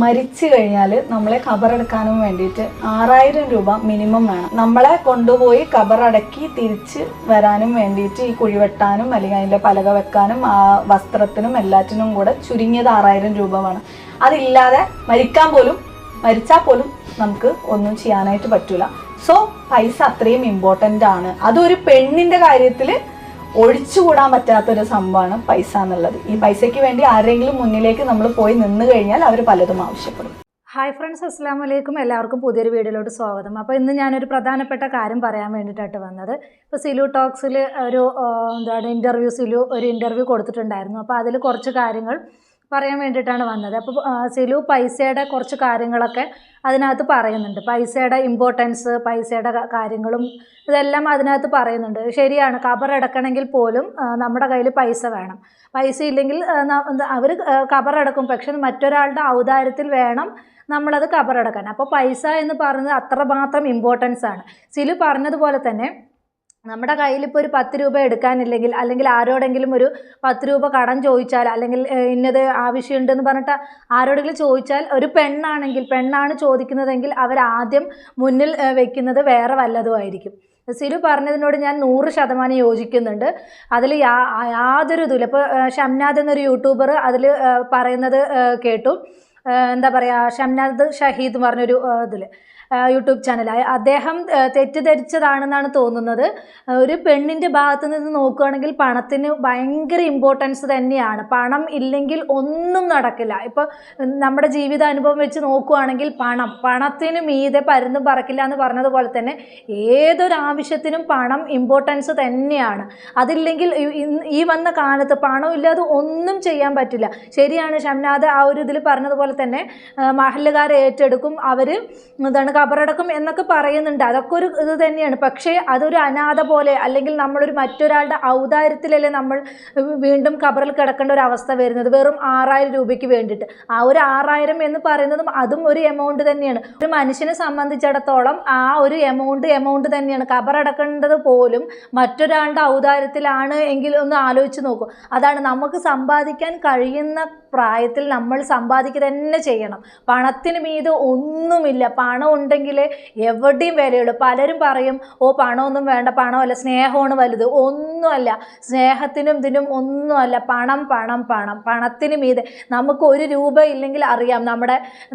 മരിച്ചു കഴിഞ്ഞാൽ നമ്മളെ ഖബറടക്കാനും വേണ്ടിയിട്ട് 6000 രൂപ മിനിമം വേണം. നമ്മളെ കൊണ്ടുപോയി ഖബറടക്കി തിരിച്ച് വരാനും വേണ്ടിയിട്ട് ഈ കുഴിവെട്ടാനും അല്ലെങ്കിൽ അതിൻ്റെ പലക വെക്കാനും ആ വസ്ത്രത്തിനും എല്ലാറ്റിനും കൂടെ ചുരുങ്ങിയത് 6000 രൂപ വേണം. അതില്ലാതെ മരിച്ചാൽ പോലും നമുക്ക് ഒന്നും ചെയ്യാനായിട്ട് പറ്റൂല. സോ പൈസ അത്രയും ഇമ്പോർട്ടൻ്റ് ആണ്. അതൊരു പെണ്ണിൻ്റെ കാര്യത്തിൽ ഒഴിച്ചുകൂടാൻ പറ്റാത്തൊരു സംഭവമാണ് പൈസ എന്നുള്ളത്. ഈ പൈസയ്ക്ക് വേണ്ടി ആരെങ്കിലും മുന്നിലേക്ക് നമ്മൾ പോയി നിന്ന് കഴിഞ്ഞാൽ അവർ പലതും ആവശ്യപ്പെടും. ഹായ് ഫ്രണ്ട്സ്, അസ്സാം വലൈക്കും. എല്ലാവർക്കും പുതിയൊരു വീഡിയോയിലോട്ട് സ്വാഗതം. അപ്പോൾ ഇന്ന് ഞാനൊരു പ്രധാനപ്പെട്ട കാര്യം പറയാൻ വേണ്ടിയിട്ടാണ് വന്നത്. ഇപ്പോൾ സിലു ടോക്സിൽ ഒരു സിലു ഒരു ഇൻ്റർവ്യൂ കൊടുത്തിട്ടുണ്ടായിരുന്നു. അപ്പോൾ അതിൽ കുറച്ച് കാര്യങ്ങൾ പറയാൻ വേണ്ടിയിട്ടാണ് വന്നത്. അപ്പോൾ സിലു പൈസയുടെ കുറച്ച് കാര്യങ്ങളൊക്കെ അതിനകത്ത് പറയുന്നുണ്ട്. പൈസയുടെ ഇമ്പോർട്ടൻസ്, പൈസയുടെ കാര്യങ്ങളും ഇതെല്ലാം അതിനകത്ത് പറയുന്നുണ്ട്. ശരിയാണ്, ഖബറടക്കണമെങ്കിൽ പോലും നമ്മുടെ കയ്യിൽ പൈസ വേണം. പൈസ ഇല്ലെങ്കിൽ അവർ ഖബറടക്കും, പക്ഷെ മറ്റൊരാളുടെ ഔദാര്യത്തിൽ വേണം നമ്മളത് ഖബറടക്കാൻ. അപ്പോൾ പൈസ എന്ന് പറയുന്നത് അത്രമാത്രം ഇമ്പോർട്ടൻസ് ആണ്. സിലു പറഞ്ഞതുപോലെ തന്നെ നമ്മുടെ കയ്യിൽ ഇപ്പോൾ ഒരു 10 രൂപ എടുക്കാനില്ലെങ്കിൽ, അല്ലെങ്കിൽ ആരോടെങ്കിലും ഒരു 10 രൂപ കടം ചോദിച്ചാൽ, അല്ലെങ്കിൽ ഇന്നത് ആവശ്യമുണ്ടെന്ന് പറഞ്ഞിട്ട് ആരോടെങ്കിലും ചോദിച്ചാൽ, ഒരു പെണ്ണാണ് ചോദിക്കുന്നതെങ്കിൽ അവരാദ്യം മുന്നിൽ വെക്കുന്നത് വേറെ വല്ലതുമായിരിക്കും. സിലു പറഞ്ഞതിനോട് ഞാൻ 100% യോജിക്കുന്നുണ്ട്. അതിൽ യാതൊരു ഇതുമില്ല. ഇപ്പോൾ ഷംനാദ് എന്നൊരു യൂട്യൂബർ അതിൽ പറയുന്നത് കേട്ടു. എന്താ പറയുക, ഷംനാദ് ഷഹീദ് പറഞ്ഞൊരു ഇതിൽ യൂട്യൂബ് ചാനലായി അദ്ദേഹം തെറ്റിദ്ധരിച്ചതാണെന്നാണ് തോന്നുന്നത്. ഒരു പെണ്ണിൻ്റെ ഭാഗത്ത് നിന്ന് നോക്കുകയാണെങ്കിൽ പണത്തിന് ഭയങ്കര ഇമ്പോർട്ടൻസ് തന്നെയാണ്. പണം ഇല്ലെങ്കിൽ ഒന്നും നടക്കില്ല. ഇപ്പോൾ നമ്മുടെ ജീവിതാനുഭവം വെച്ച് നോക്കുകയാണെങ്കിൽ പണത്തിന് മീതെ പരുന്തും പറക്കില്ല എന്ന് പറഞ്ഞതുപോലെ തന്നെ ഏതൊരാവശ്യത്തിനും പണം ഇമ്പോർട്ടൻസ് തന്നെയാണ്. അതില്ലെങ്കിൽ ഈ വന്ന കാലത്ത് പണം ഇല്ലാതെ ഒന്നും ചെയ്യാൻ പറ്റില്ല. ശരിയാണ്, ഷംനാദ് ആ ഒരു ഇതിൽ പറഞ്ഞതുപോലെ തന്നെ മഹല്ലുകാരെ ഏറ്റെടുക്കും, അവർ ഖബറടക്കും എന്നൊക്കെ പറയുന്നുണ്ട്. അതൊക്കെ ഒരു ഇത് തന്നെയാണ്. പക്ഷേ അതൊരു അനാഥ പോലെ, അല്ലെങ്കിൽ നമ്മളൊരു മറ്റൊരാളുടെ ഔദാര്യത്തിലല്ലേ നമ്മൾ വീണ്ടും ഖബറിൽ കിടക്കേണ്ട ഒരു അവസ്ഥ വരുന്നത്, വെറും 6000 രൂപയ്ക്ക് വേണ്ടിയിട്ട്. ആ ഒരു 6000 എന്ന് പറയുന്നതും അതും ഒരു എമൗണ്ട് തന്നെയാണ്. ഒരു മനുഷ്യനെ സംബന്ധിച്ചിടത്തോളം ആ ഒരു എമൗണ്ട് തന്നെയാണ്. ഖബറടക്കേണ്ടത് പോലും മറ്റൊരാളുടെ ഔദാര്യത്തിലാണ് എങ്കിൽ ഒന്ന് ആലോചിച്ച് നോക്കൂ. അതാണ്, നമുക്ക് സമ്പാദിക്കാൻ കഴിയുന്ന പ്രായത്തിൽ നമ്മൾ സമ്പാദിക്കുക തന്നെ ചെയ്യണം. പണത്തിന് മീതെ ഒന്നുമില്ല. പണം ഉണ്ടെങ്കിൽ എവിടെയും വിലയുള്ളൂ. പലരും പറയും, പണമൊന്നും വേണ്ട, പണമല്ല, സ്നേഹമാണ് വലുത്. ഒന്നുമല്ല, സ്നേഹത്തിനും ഇതിനും ഒന്നുമല്ല. പണത്തിന് മീതെ നമുക്ക് 1 രൂപ ഇല്ലെങ്കിൽ അറിയാം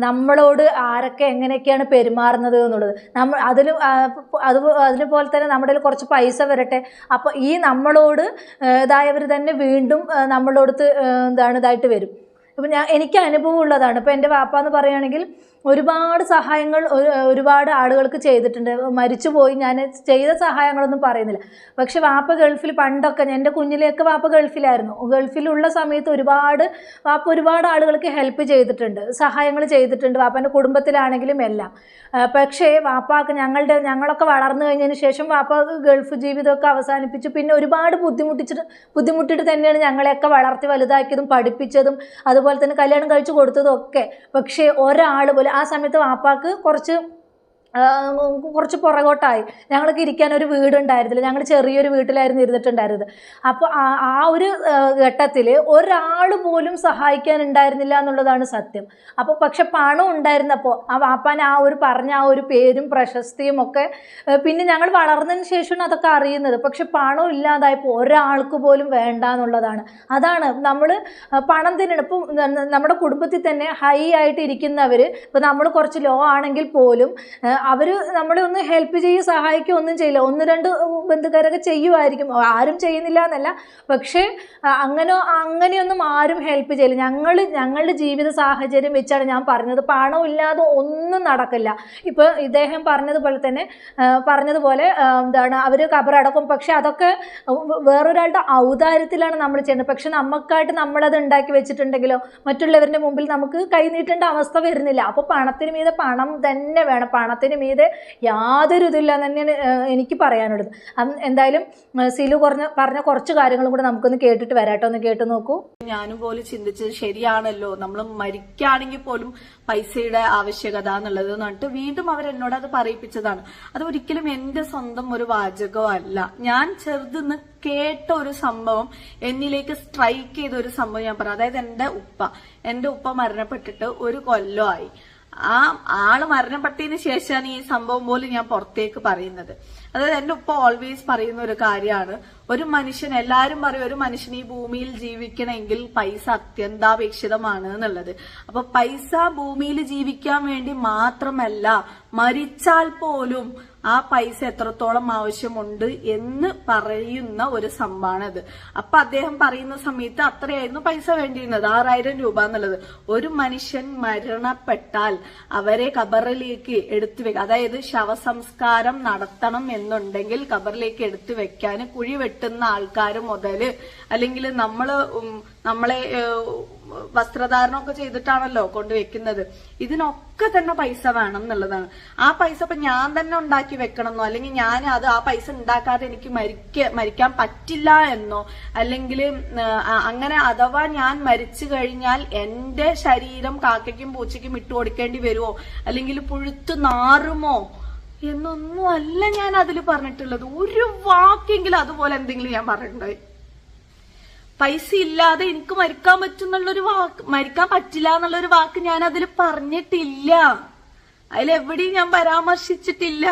നമ്മളോട് ആരൊക്കെ എങ്ങനെയൊക്കെയാണ് പെരുമാറുന്നത് എന്നുള്ളത്. അതുപോലെ തന്നെ നമ്മുടെ കുറച്ച് പൈസ വരട്ടെ, അപ്പോൾ ഈ നമ്മളോട് ഇതായവർ തന്നെ വീണ്ടും നമ്മളോടത്ത് ഇതായിട്ട് വരും. ഇപ്പം എനിക്ക് അനുഭവം ഉള്ളതാണ്. ഇപ്പോൾ എൻ്റെ വാപ്പ എന്ന് പറയുകയാണെങ്കിൽ ഒരുപാട് സഹായങ്ങൾ ഒരുപാട് ആളുകൾക്ക് ചെയ്തിട്ടുണ്ട്. മരിച്ചുപോയി, ഞാൻ ചെയ്ത സഹായങ്ങളൊന്നും പറയുന്നില്ല. പക്ഷെ വാപ്പ ഗൾഫിൽ പണ്ടൊക്കെ, എൻ്റെ കുഞ്ഞിലെയൊക്കെ വാപ്പ ഗൾഫിലായിരുന്നു. ഗൾഫിലുള്ള സമയത്ത് വാപ്പ ഒരുപാട് ആളുകൾക്ക് ഹെൽപ്പ് ചെയ്തിട്ടുണ്ട്, സഹായങ്ങൾ ചെയ്തിട്ടുണ്ട്, വാപ്പൻ്റെ കുടുംബത്തിലാണെങ്കിലും എല്ലാം. പക്ഷേ വാപ്പാക്ക് ഞങ്ങളൊക്കെ വളർന്നു കഴിഞ്ഞതിന് ശേഷം വാപ്പ ഗൾഫ് ജീവിതമൊക്കെ അവസാനിപ്പിച്ചു. പിന്നെ ഒരുപാട് ബുദ്ധിമുട്ടിട്ട് തന്നെയാണ് ഞങ്ങളെയൊക്കെ വളർത്തി വലുതാക്കിയതും പഠിപ്പിച്ചതും അതുപോലെ തന്നെ കല്യാണം കഴിച്ചു കൊടുത്തതും ഒക്കെ. പക്ഷേ ഒരാൾ പോലും ആ സമയത്ത് വാപ്പാക്ക് കുറച്ച് പുറകോട്ടായി. ഞങ്ങൾക്ക് ഇരിക്കാൻ ഒരു വീടുണ്ടായിരുന്നില്ല. ഞങ്ങൾ ചെറിയൊരു വീട്ടിലായിരുന്നു ഇരുന്നിട്ടുണ്ടായിരുന്നത്. അപ്പോൾ ആ ഒരു ഘട്ടത്തിൽ ഒരാൾ പോലും സഹായിക്കാനുണ്ടായിരുന്നില്ല എന്നുള്ളതാണ് സത്യം. അപ്പോൾ പക്ഷെ പണം ഉണ്ടായിരുന്നപ്പോൾ ആ വാപ്പാൻ പറഞ്ഞ ആ ഒരു പേരും പ്രശസ്തിയും ഒക്കെ പിന്നെ ഞങ്ങൾ വളർന്നതിന് ശേഷമാണ് അതൊക്കെ അറിയുന്നത്. പക്ഷെ പണം ഇല്ലാതായപ്പോൾ ഒരാൾക്ക് പോലും വേണ്ട എന്നുള്ളതാണ്. അതാണ് നമ്മൾ പണം തന്നെയാണ്. ഇപ്പം നമ്മുടെ കുടുംബത്തിൽ തന്നെ ഹൈ ആയിട്ട് ഇരിക്കുന്നവർ, ഇപ്പോൾ നമ്മൾ കുറച്ച് ലോ ആണെങ്കിൽ പോലും അവർ നമ്മളെ ഒന്ന് ഹെൽപ്പ് ചെയ്യുക, സഹായിക്കുക ഒന്നും ചെയ്യില്ല. 1-2 ബന്ധുക്കാരൊക്കെ ചെയ്യുമായിരിക്കും, ആരും ചെയ്യുന്നില്ല എന്നല്ല. പക്ഷേ അങ്ങനെയൊന്നും ആരും ഹെൽപ്പ് ചെയ്യില്ല. ഞങ്ങളുടെ ജീവിത സാഹചര്യം വെച്ചാണ് ഞാൻ പറഞ്ഞത്. പണം ഇല്ലാതെ ഒന്നും നടക്കില്ല. ഇപ്പോൾ ഇദ്ദേഹം പറഞ്ഞതുപോലെ അവർ ഖബറടക്കും. പക്ഷെ അതൊക്കെ വേറൊരാളുടെ ഔദാര്യത്തിലാണ് നമ്മൾ ചെയ്യുന്നത്. പക്ഷെ നമുക്കായിട്ട് നമ്മളത് ഉണ്ടാക്കി വെച്ചിട്ടുണ്ടെങ്കിലോ മറ്റുള്ളവരുടെ മുമ്പിൽ നമുക്ക് കൈ നീട്ടേണ്ട അവസ്ഥ വരുന്നില്ല. അപ്പോൾ പണത്തിന് മീതെ പണം തന്നെ വേണം. പണത്തിന് അതിന് മീതെ യാതൊരു ഇതില്ല എന്ന് തന്നെയാണ് എനിക്ക് പറയാനുള്ളത്. എന്തായാലും സിലു പറഞ്ഞ കുറച്ച് കാര്യങ്ങളും കൂടെ നമുക്കൊന്ന് കേട്ടിട്ട് വരാട്ടോ. ഒന്ന് കേട്ട് നോക്കൂ. ഞാനും പോലും ചിന്തിച്ചത് ശരിയാണല്ലോ, നമ്മൾ മരിക്കുകയാണെങ്കിൽ പോലും പൈസയുടെ ആവശ്യകത എന്നുള്ളത് എന്നിട്ട് വീണ്ടും അവരെന്നോട് അത് പറയിപ്പിച്ചതാണ്. അത് ഒരിക്കലും എന്റെ സ്വന്തം ഒരു വാചകമല്ല. ഞാൻ ചെറുതെന്ന് കേട്ട ഒരു സംഭവം, എന്നിലേക്ക് സ്ട്രൈക്ക് ചെയ്ത ഒരു സംഭവം ഞാൻ പറയാം. അതായത് എന്റെ ഉപ്പ മരണപ്പെട്ടിട്ട് 1 കൊല്ലമായി. ആ ആള് മരണപ്പെട്ടതിന് ശേഷമാണ് ഈ സംഭവം പോലും ഞാൻ പുറത്തേക്ക് പറയുന്നത്. അതായത് എന്റെ ഉപ്പ ഓൾവേസ് പറയുന്ന ഒരു കാര്യമാണ്, ഒരു മനുഷ്യൻ, എല്ലാരും പറയും ഒരു മനുഷ്യൻ ഈ ഭൂമിയിൽ ജീവിക്കണമെങ്കിൽ പൈസ അത്യന്താപേക്ഷിതമാണ് എന്നുള്ളത്. അപ്പൊ പൈസ ഭൂമിയിൽ ജീവിക്കാൻ വേണ്ടി മാത്രമല്ല, മരിച്ചാൽ പോലും ആ പൈസ എത്രത്തോളം ആവശ്യമുണ്ട് എന്ന് പറയുന്ന ഒരു സംഭവമാണത്. അപ്പൊ അദ്ദേഹം പറയുന്ന സമയത്ത് അത്രയായിരുന്നു പൈസ വേണ്ടിയിരുന്നത്, 6000 രൂപ എന്നുള്ളത്. ഒരു മനുഷ്യൻ മരണപ്പെട്ടാൽ അവരെ ഖബറിലേക്ക് എടുത്തു വെക്കുക, അതായത് ശവസംസ്കാരം നടത്തണം എന്നുണ്ടെങ്കിൽ ഖബറിലേക്ക് എടുത്തു വെക്കാൻ കുഴി വെട്ടുന്ന ആൾക്കാർ മുതല്, അല്ലെങ്കിൽ നമ്മളെ വസ്ത്രധാരണമൊക്കെ ചെയ്തിട്ടാണല്ലോ കൊണ്ടുവെക്കുന്നത്. ഇതിനൊക്കെ തന്നെ പൈസ വേണം എന്നുള്ളതാണ്. ആ പൈസ ഇപ്പൊ ഞാൻ തന്നെ ഉണ്ടാക്കി വെക്കണമെന്നോ, അല്ലെങ്കിൽ ഞാൻ ആ പൈസ ഉണ്ടാക്കാതെ എനിക്ക് മരിക്കാൻ പറ്റില്ല എന്നോ, അല്ലെങ്കിൽ അങ്ങനെ അഥവാ ഞാൻ മരിച്ചു കഴിഞ്ഞാൽ എന്റെ ശരീരം കാക്കയ്ക്കും പൂച്ചയ്ക്കും ഇട്ടു കൊടുക്കേണ്ടി വരുമോ, അല്ലെങ്കിൽ പുഴുത്തു നാറുമോ എന്നൊന്നും അല്ല ഞാൻ അതിൽ പറഞ്ഞിട്ടുള്ളത്. ഒരു വാക്കെങ്കിലും അതുപോലെ എന്തെങ്കിലും ഞാൻ പറഞ്ഞിട്ടുണ്ടായി. പൈസ ഇല്ലാതെ എനിക്ക് മരിക്കാൻ പറ്റുന്നുള്ളൊരു വാക്ക്, മരിക്കാൻ പറ്റില്ല എന്നുള്ളൊരു വാക്ക് ഞാൻ അതിൽ പറഞ്ഞിട്ടില്ല. അതിലെവിടെയും ഞാൻ പരാമർശിച്ചിട്ടില്ല.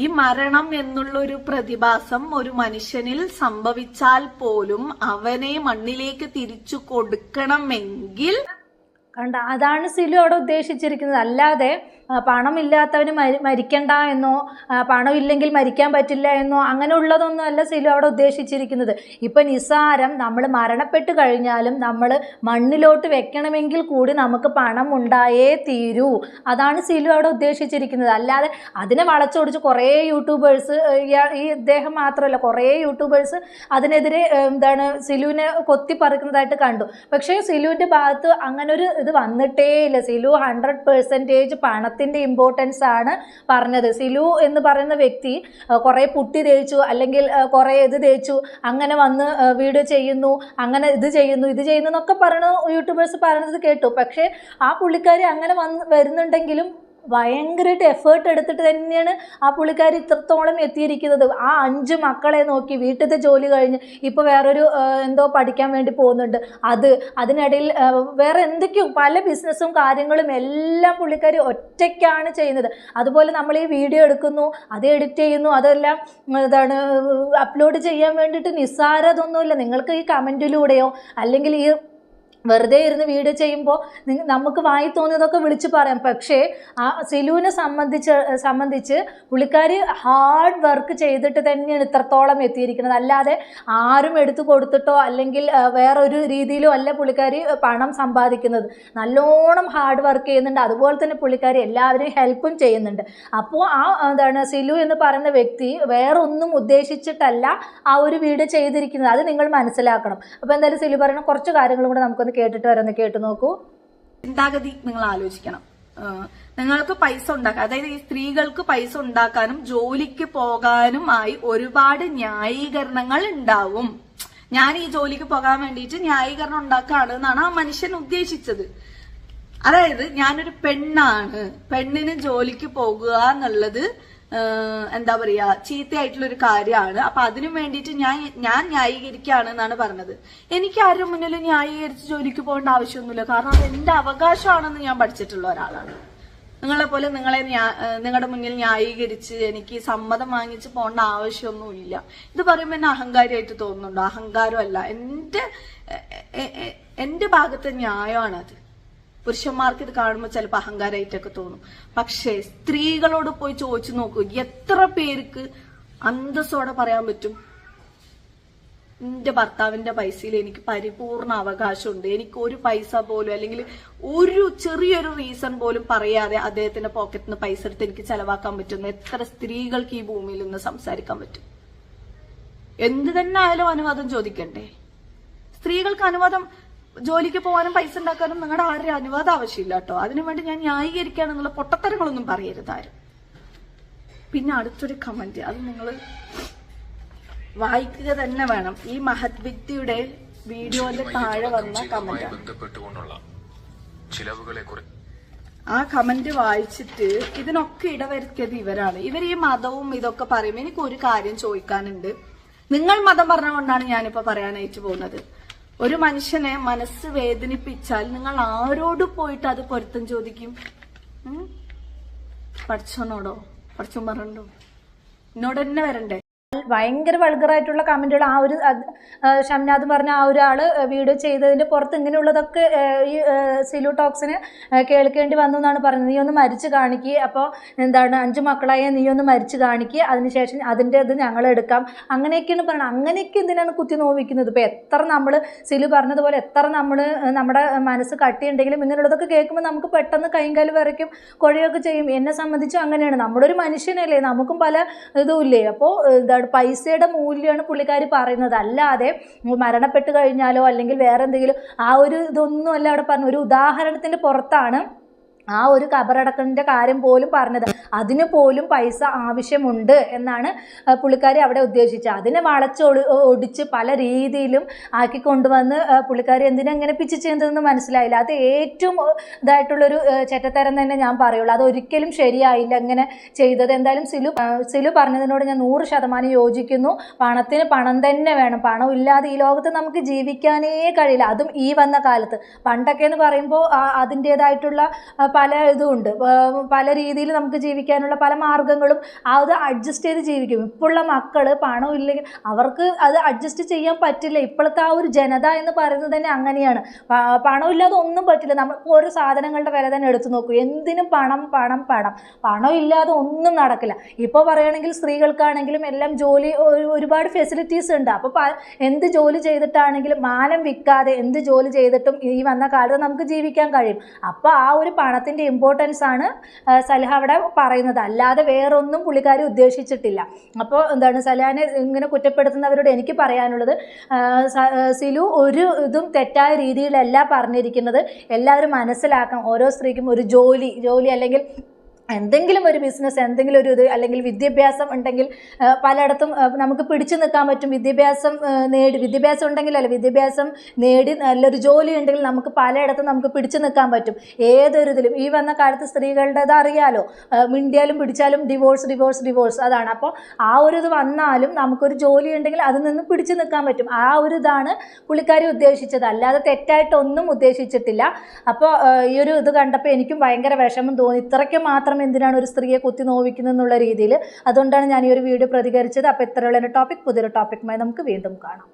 ഈ മരണം എന്നുള്ളൊരു പ്രതിഭാസം ഒരു മനുഷ്യനിൽ സംഭവിച്ചാൽ പോലും അവനെ മണ്ണിലേക്ക് തിരിച്ചു കൊടുക്കണമെങ്കിൽ കണ്ട, അതാണ് സിലു അവിടെ ഉദ്ദേശിച്ചിരിക്കുന്നത്. അല്ലാതെ പണമില്ലാത്തവന് മരിക്കണ്ട എന്നോ, പണമില്ലെങ്കിൽ മരിക്കാൻ പറ്റില്ല എന്നോ അങ്ങനെയുള്ളതൊന്നും അല്ല സിലു അവിടെ ഉദ്ദേശിച്ചിരിക്കുന്നത്. ഇപ്പം നിസ്സാരം നമ്മൾ മരണപ്പെട്ട് കഴിഞ്ഞാലും നമ്മൾ മണ്ണിലോട്ട് വെക്കണമെങ്കിൽ കൂടി നമുക്ക് പണം ഉണ്ടായേ തീരൂ. അതാണ് സിലു അവിടെ ഉദ്ദേശിച്ചിരിക്കുന്നത്. അല്ലാതെ അതിനെ വളച്ചൊടിച്ച് കുറേ യൂട്യൂബേഴ്സ്, ഈ ഇദ്ദേഹം മാത്രമല്ല കുറേ യൂട്യൂബേഴ്സ് അതിനെതിരെ സിലുവിനെ കൊത്തിപ്പറിക്കുന്നതായിട്ട് കണ്ടു. പക്ഷേ സിലുവിൻ്റെ ഭാഗത്ത് അങ്ങനൊരു ഇത് വന്നിട്ടേ ഇല്ല. സിലു 100% പണത്തിൻ്റെ ഇമ്പോർട്ടൻസ് ആണ് പറഞ്ഞത്. സിലു എന്ന് പറയുന്ന വ്യക്തി കുറേ പുട്ടി തേച്ചു, അല്ലെങ്കിൽ കുറേ ഇത് തേച്ചു, അങ്ങനെ വന്ന് വീഡിയോ ചെയ്യുന്നു, അങ്ങനെ ഇത് ചെയ്യുന്നു എന്നൊക്കെ പറയുന്നു യൂട്യൂബേഴ്സ് പറയുന്നത് കേട്ടു. പക്ഷേ ആ പുള്ളിക്കാരി അങ്ങനെ വരുന്നുണ്ടെങ്കിലും ഭയങ്കരമായിട്ട് എഫേർട്ട് എടുത്തിട്ട് തന്നെയാണ് ആ പുള്ളിക്കാരി ഇത്രത്തോളം എത്തിയിരിക്കുന്നത്. ആ 5 മക്കളെ നോക്കി വീട്ടിലത്തെ ജോലി കഴിഞ്ഞ് ഇപ്പോൾ വേറൊരു എന്തോ പഠിക്കാൻ വേണ്ടി പോകുന്നുണ്ട്. അതിനിടയിൽ വേറെ എന്തൊക്കെയോ പല ബിസിനസ്സും കാര്യങ്ങളും എല്ലാം പുള്ളിക്കാരി ഒറ്റയ്ക്കാണ് ചെയ്യുന്നത്. അതുപോലെ നമ്മൾ ഈ വീഡിയോ എടുക്കുന്നു, അത് എഡിറ്റ് ചെയ്യുന്നു, അതെല്ലാം അപ്ലോഡ് ചെയ്യാൻ വേണ്ടിയിട്ട് നിസ്സാരതൊന്നുമില്ല. നിങ്ങൾക്ക് ഈ കമൻറ്റിലൂടെയോ അല്ലെങ്കിൽ ഈ വെറുതെ ഇരുന്ന് വീഡിയോ ചെയ്യുമ്പോൾ നമുക്ക് വായി തോന്നിയതൊക്കെ വിളിച്ച് പറയാം. പക്ഷേ ആ സിലുവിനെ സംബന്ധിച്ച് പുള്ളിക്കാരി ഹാർഡ് വർക്ക് ചെയ്തിട്ട് തന്നെയാണ് ഇത്രത്തോളം എത്തിയിരിക്കുന്നത്. അല്ലാതെ ആരും എടുത്തു കൊടുത്തിട്ടോ അല്ലെങ്കിൽ വേറൊരു രീതിയിലോ അല്ല പുള്ളിക്കാരി പണം സമ്പാദിക്കുന്നത്. നല്ലോണം ഹാർഡ് വർക്ക് ചെയ്യുന്നുണ്ട്. അതുപോലെ തന്നെ പുള്ളിക്കാരി എല്ലാവരെയും ഹെൽപ്പും ചെയ്യുന്നുണ്ട്. അപ്പോൾ സിലു എന്ന് പറയുന്ന വ്യക്തി വേറെ ഒന്നും ഉദ്ദേശിച്ചിട്ടല്ല ആ ഒരു വീഡിയോ ചെയ്തിരിക്കുന്നത്. അത് നിങ്ങൾ മനസ്സിലാക്കണം. അപ്പോൾ എന്തായാലും സിലു പറയുന്ന കുറച്ച് കാര്യങ്ങളും കൂടെ നമുക്കൊന്ന് കേട്ടിട്ട് വരാം. കേട്ടു നോക്കൂ. ചിന്താഗതി നിങ്ങൾ ആലോചിക്കണം. നിങ്ങൾക്ക് പൈസ ഉണ്ടാക്കാൻ, അതായത് ഈ സ്ത്രീകൾക്ക് പൈസ ഉണ്ടാക്കാനും ജോലിക്ക് പോകാനുമായി ഒരുപാട് ന്യായീകരണങ്ങൾ ഉണ്ടാവും. ഞാൻ ഈ ജോലിക്ക് പോകാൻ വേണ്ടിയിട്ട് ന്യായീകരണം ഉണ്ടാക്കുകയാണ് എന്നാണ് ആ മനുഷ്യൻ ഉദ്ദേശിച്ചത്. അതായത് ഞാനൊരു പെണ്ണാണ്, പെണ്ണിന് ജോലിക്ക് പോകുക എന്നുള്ളത് എന്താ പറയാ ചീത്തയായിട്ടുള്ള ഒരു കാര്യമാണ്. അപ്പൊ അതിനു വേണ്ടിയിട്ട് ഞാൻ ന്യായീകരിക്കുകയാണ് എന്നാണ് പറഞ്ഞത്. എനിക്ക് ആരും മുന്നിൽ ന്യായീകരിച്ച് ജോലിക്ക് പോകേണ്ട ആവശ്യമൊന്നുമില്ല. കാരണം അത് എന്റെ അവകാശമാണെന്ന് ഞാൻ പഠിച്ചിട്ടുള്ള ഒരാളാണ്. നിങ്ങളെ പോലെ നിങ്ങളുടെ മുന്നിൽ ന്യായീകരിച്ച് എനിക്ക് സമ്മതം വാങ്ങിച്ച് പോകേണ്ട ആവശ്യമൊന്നുമില്ല. ഇത് പറയുമ്പോൾ എന്നെ അഹങ്കാരിയായിട്ട് തോന്നുന്നുണ്ടോ? അഹങ്കാരമല്ല, എന്റെ ഭാഗത്തെ ന്യായമാണത്. പുരുഷന്മാർക്ക് ഇത് കാണുമ്പോൾ ചിലപ്പോൾ അഹങ്കാരമായിട്ടൊക്കെ തോന്നും. പക്ഷേ സ്ത്രീകളോട് പോയി ചോദിച്ചു നോക്കൂ, എത്ര പേർക്ക് അന്തസ്സോടെ പറയാൻ പറ്റും എന്റെ ഭർത്താവിന്റെ പൈസയിൽ എനിക്ക് പരിപൂർണ അവകാശമുണ്ട്, എനിക്ക് ഒരു പൈസ പോലും അല്ലെങ്കിൽ ഒരു ചെറിയൊരു റീസൺ പോലും പറയാതെ അദ്ദേഹത്തിന്റെ പോക്കറ്റിൽ നിന്ന് പൈസ എടുത്ത് എനിക്ക് ചെലവാക്കാൻ പറ്റുന്ന എത്ര സ്ത്രീകൾക്ക് ഈ ഭൂമിയിൽ നിന്ന് സംസാരിക്കാൻ പറ്റും? എന്ത് തന്നെ ആയാലും അനുവാദം ചോദിക്കണ്ടേ? സ്ത്രീകൾക്ക് അനുവാദം ജോലിക്ക് പോകാനും പൈസ ഉണ്ടാക്കാനും നിങ്ങളുടെ ആരുടെ അനുവാദം ആവശ്യമില്ല കേട്ടോ. അതിനുവേണ്ടി ഞാൻ ന്യായീകരിക്കുകയാണെന്നുള്ള പൊട്ടത്തരങ്ങളൊന്നും പറയരുത് ആരും. പിന്നെ അടുത്തൊരു കമന്റ്, അത് നിങ്ങൾ വായിക്കുക തന്നെ വേണം. ഈ മഹത് വ്യക്തിയുടെ വീഡിയോന്റെ താഴെ വന്ന കമന്റ്, ആ കമന്റ് വായിച്ചിട്ട് ഇതിനൊക്കെ ഇടവരുത്തിയത് ഇവരാണ്. ഇവർ ഈ മതവും ഇതൊക്കെ പറയുമ്പോൾ എനിക്ക് ഒരു കാര്യം ചോദിക്കാനുണ്ട്. നിങ്ങൾ മതം പറഞ്ഞുകൊണ്ടാണ് ഞാനിപ്പോ പറയാനായിട്ട് പോകുന്നത്. ഒരു മനുഷ്യനെ മനസ്സ് വേദനിപ്പിച്ചാൽ നിങ്ങൾ ആരോട് പോയിട്ട് അത് പൊരുത്തം ചോദിക്കും? പഠിച്ചോനോടോ? പഠിച്ചോൻ പറഞ്ഞോ? എന്നോട് തന്നെ വരണ്ടേ? ഭയങ്കര വൾഗറായിട്ടുള്ള കമന്റുകൾ ആ ഒരു ഷംനാദ് പറഞ്ഞ ആ ഒരാൾ വീഡിയോ ചെയ്തതിന്റെ പുറത്ത് ഇങ്ങനെയുള്ളതൊക്കെ ഈ സിലു ടോക്സിന് കേൾക്കേണ്ടി വന്നു എന്നാണ് പറയുന്നത്. നീ ഒന്ന് മരിച്ചു കാണിക്കുക, അപ്പോൾ എന്താണ് 5 മക്കളായ നീ ഒന്ന് മരിച്ചു കാണിക്കുക, അതിനുശേഷം അതിൻ്റെ ഇത് ഞങ്ങൾ എടുക്കാം, അങ്ങനെയൊക്കെയാണ് പറയുന്നത്. അങ്ങനെയൊക്കെ എന്തിനാണ് കുത്തി നോവിക്കുന്നത്? ഇപ്പം എത്ര നമ്മൾ സിലു പറഞ്ഞതുപോലെ എത്ര നമ്മൾ നമ്മുടെ മനസ്സ് കട്ടിയുണ്ടെങ്കിലും ഇങ്ങനെയുള്ളതൊക്കെ കേൾക്കുമ്പോൾ നമുക്ക് പെട്ടെന്ന് കൈകാല് വരയ്ക്കും, കുഴയൊക്കെ ചെയ്യും. എന്നെ സംബന്ധിച്ചും അങ്ങനെയാണ്. നമ്മളൊരു മനുഷ്യനല്ലേ, നമുക്കും പല ഇതും ഇല്ലേ. അപ്പോൾ പൈസയുടെ മൂല്യമാണ് പുള്ളിക്കാരി പറയുന്നത്, അല്ലാതെ മരണപ്പെട്ട് കഴിഞ്ഞാലോ അല്ലെങ്കിൽ വേറെ എന്തെങ്കിലും ആ ഒരു ഇതൊന്നും അല്ല അവിടെ പറഞ്ഞു. ഒരു ഉദാഹരണത്തിന്റെ പുറത്താണ് ആ ഒരു കബറടക്കലിൻ്റെ കാര്യം പോലും പറഞ്ഞത്. അതിന് പോലും പൈസ ആവശ്യമുണ്ട് എന്നാണ് പുള്ളിക്കാരി അവിടെ ഉദ്ദേശിച്ചത്. അതിനെ ഒടിച്ച് പല രീതിയിലും ആക്കി കൊണ്ടുവന്ന് പുള്ളിക്കാരി എന്തിനെങ്ങനെ പിച്ച് ചെയ്യുന്നതെന്ന് മനസ്സിലായില്ല. അത് ഏറ്റവും ഇതായിട്ടുള്ളൊരു ചെറ്റത്തരം തന്നെ ഞാൻ പറയുള്ളൂ. അത് ഒരിക്കലും ശരിയായില്ല ഇങ്ങനെ ചെയ്തത്. എന്തായാലും സിലു പറഞ്ഞതിനോട് ഞാൻ 100% യോജിക്കുന്നു. പണത്തിന് പണം തന്നെ വേണം. പണം ഇല്ലാതെ ഈ ലോകത്ത് നമുക്ക് ജീവിക്കാനേ കഴിയില്ല. അതും ഈ വന്ന കാലത്ത്. പണ്ടൊക്കെ എന്ന് പറയുമ്പോൾ അതിൻ്റേതായിട്ടുള്ള പല ഇതുമുണ്ട്, പല രീതിയിൽ നമുക്ക് ജീവിക്കാനുള്ള പല മാർഗങ്ങളും അത് അഡ്ജസ്റ്റ് ചെയ്ത് ജീവിക്കും. ഇപ്പോഴുള്ള മക്കൾ പണം ഇല്ലെങ്കിൽ അവർക്ക് അത് അഡ്ജസ്റ്റ് ചെയ്യാൻ പറ്റില്ല. ഇപ്പോഴത്തെ ആ ഒരു ജനത എന്ന് പറയുന്നത് തന്നെ അങ്ങനെയാണ്. പണമില്ലാതെ ഒന്നും പറ്റില്ല. നമ്മൾ ഓരോ സാധനങ്ങളുടെ വില തന്നെ എടുത്തു നോക്കൂ. എന്തിനും പണം പണം പണം. പണം ഇല്ലാതെ ഒന്നും നടക്കില്ല. ഇപ്പോൾ പറയുകയാണെങ്കിൽ സ്ത്രീകൾക്കാണെങ്കിലും എല്ലാം ജോലി ഒരുപാട് ഫെസിലിറ്റീസ് ഉണ്ട്. അപ്പോൾ എന്ത് ജോലി ചെയ്തിട്ടാണെങ്കിലും മാനം വിൽക്കാതെ എന്ത് ജോലി ചെയ്തിട്ടും ഈ വന്ന കാലത്ത് നമുക്ക് ജീവിക്കാൻ കഴിയും. അപ്പോൾ ആ ഒരു പണത്തിൻ്റെ ഇമ്പോർട്ടൻസ് ആണ് സലഹ അവിടെ പറയുന്നത്, അല്ലാതെ വേറൊന്നും പുള്ളിക്കാരി ഉദ്ദേശിച്ചിട്ടില്ല. അപ്പോൾ എന്താണ് സലഹാനെ ഇങ്ങനെ കുറ്റപ്പെടുത്തുന്നവരോട് എനിക്ക് പറയാനുള്ളത്, സിലു ഒരു ഇതും തെറ്റായ രീതിയിലല്ല പറഞ്ഞിരിക്കുന്നത്. എല്ലാവരും മനസ്സിലാക്കാം, ഓരോ സ്ത്രീക്കും ഒരു ജോലി അല്ലെങ്കിൽ എന്തെങ്കിലും ഒരു ബിസിനസ്, എന്തെങ്കിലും ഒരു ഇത്, അല്ലെങ്കിൽ വിദ്യാഭ്യാസം ഉണ്ടെങ്കിൽ പലയിടത്തും നമുക്ക് പിടിച്ചു നിൽക്കാൻ പറ്റും. വിദ്യാഭ്യാസം ഉണ്ടെങ്കിലല്ല, വിദ്യാഭ്യാസം നേടി നല്ലൊരു ജോലി ഉണ്ടെങ്കിൽ നമുക്ക് പലയിടത്തും നമുക്ക് പിടിച്ചു നിൽക്കാൻ പറ്റും. ഏതൊരു ഇതിലും ഈ വന്ന കാലത്ത് സ്ത്രീകളുടേത് അറിയാലോ, മിണ്ടിയാലും പിടിച്ചാലും ഡിവോഴ്സ് അതാണ്. അപ്പോൾ ആ ഒരു ഇത് വന്നാലും നമുക്കൊരു ജോലി ഉണ്ടെങ്കിൽ അതിൽ നിന്ന് പിടിച്ചു നിൽക്കാൻ പറ്റും. ആ ഒരു ഇതാണ് പുള്ളിക്കാരി ഉദ്ദേശിച്ചത്, അല്ലാതെ തെറ്റായിട്ടൊന്നും ഉദ്ദേശിച്ചിട്ടില്ല. അപ്പോൾ ഈ ഒരു ഇത് കണ്ടപ്പോൾ എനിക്കും ഭയങ്കര വിഷമം തോന്നി. ഇത്രയ്ക്ക് മാത്രം എന്തിനാണ് ഒരു സ്ത്രീയെ കുത്തി നോവിക്കുന്നത് എന്നുള്ള രീതിയിൽ. അതുകൊണ്ടാണ് ഞാൻ ഈ ഒരു വീഡിയോ പ്രതികരിച്ചത്. അപ്പോൾ ഇത്രയുള്ള ടോപ്പിക്, പുതിയൊരു ടോപ്പിക്കുമായി നമുക്ക് വീണ്ടും കാണാം.